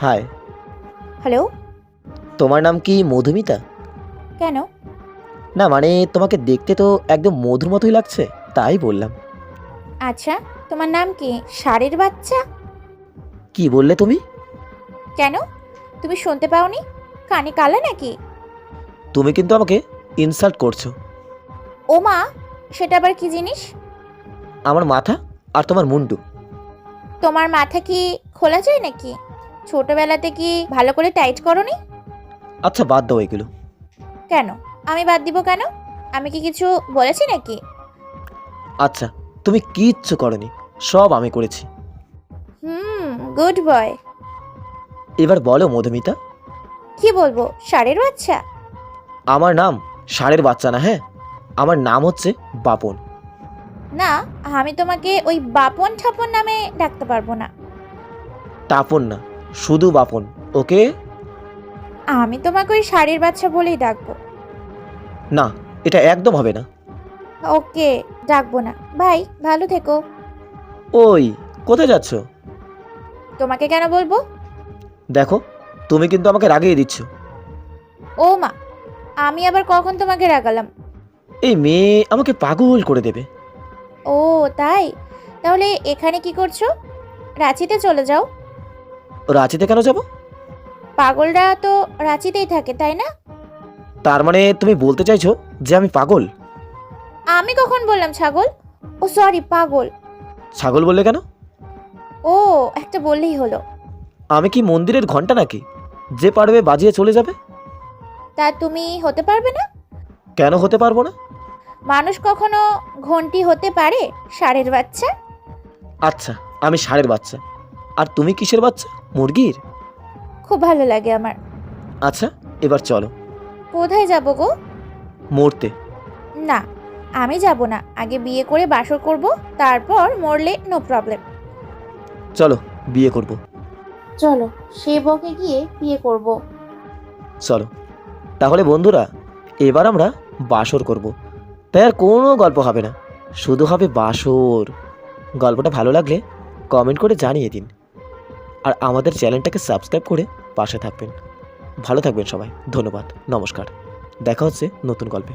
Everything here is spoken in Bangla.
হাই। হ্যালো। তোমার নাম কি মধুমিতা? কেন? না মানে তোমাকে দেখতে তো একদম মধুর মতোই লাগছে, তাই বললাম। আচ্ছা, তোমার নাম কি? ষাঁড়ের বাচ্চা? কি বললে তুমি? কেন? তুমি শুনতে পাওনি? কানে কালা নাকি? তুমি কিন্তু আমাকে ইনসাল্ট করছো। ও মা, সেটা আবার কি জিনিস? আমার মাথা আর তোমার মুন্ডু। তোমার মাথা কি খোলা যায় নাকি? ছোটবেলাতে কি ভালো করে টাইট করনি? আচ্ছা বাদ দাও এগুলো। কেন? আমি বাদ দিব কেন? আমি কি কিছু বলেছি নাকি? আচ্ছা, তুমি কিচ্ছু করনি, সব আমি করেছি। Good boy. এবার বলো মধুমিতা। কি বলবো, ষাঁড়ের বাচ্চা? আমার নাম ষাঁড়ের বাচ্চা না, হ্যাঁ, আমার নাম হচ্ছে বাপন। না, আমি তোমাকে ওই বাপন ঠাপন নামে ডাকতে পারবো না। টাপন না, শুধু বাপন, ওকে? আমি তোমাকে ওই ষাঁড়ের বাচ্চা বলেই ডাকবো। না, এটা একদম হবে না। ওকে, ডাকবো না। বাই, ভালো থেকো। ওই, কোথায় যাচ্ছ? তোমাকে কেন বলবো? দেখো, তুমি কিন্তু আমাকে রাগিয়ে দিচ্ছ। ও মা, আমি আবার কখন তোমাকে রাগালাম? এই মেয়ে আমাকে পাগল করে দেবে। ও তাই? তাহলে এখানে কি করছো? রাঁচিতে চলে যাও। রাঁচিতে কেন যাব? পাগলরা তো রাঁচিতেই থাকে, তাই না? তার মানে তুমি বলতে চাইছো যে আমি পাগল? আমি কখন বললাম ছাগল? ও সরি, পাগল। ছাগল বললে কেন? ও, একটা বললেই হলো। আমি কি মন্দিরের ঘন্টা নাকি যে পারবে বাজিয়ে চলে যাবে? তা তুমি হতে পারবে না? কেন হতে পারবো না? মানুষ কখনো ঘন্টি হতে পারে? ষাঁড়ের বাচ্চা। আচ্ছা, আমি ষাঁড়ের বাচ্চা, আর তুমি কিসের বাচ্চা? মুরগির? খুব ভালো লাগে আমার। আচ্ছা, এবার চলো। কোথায় যাবো গো? মরতে। না, আমি যাব না। আগে বিয়ে করে বাসর করব, তারপর মরলে নো প্রবলেম। চলো, বিয়ে করব। চলো, সে বকে গিয়ে বিয়ে করব। চলো তাহলে বন্ধুরা, এবার আমরা বাসর করব। তাই আর কোনো গল্প হবে না, শুধু হবে বাসর। গল্পটা ভালো লাগলে কমেন্ট করে জানিয়ে দিন, আর আমাদের চ্যানেলটাকে সাবস্ক্রাইব করে পাশে থাকবেন। ভালো থাকবেন সবাই, ধন্যবাদ, নমস্কার। দেখা হচ্ছে নতুন গল্পে।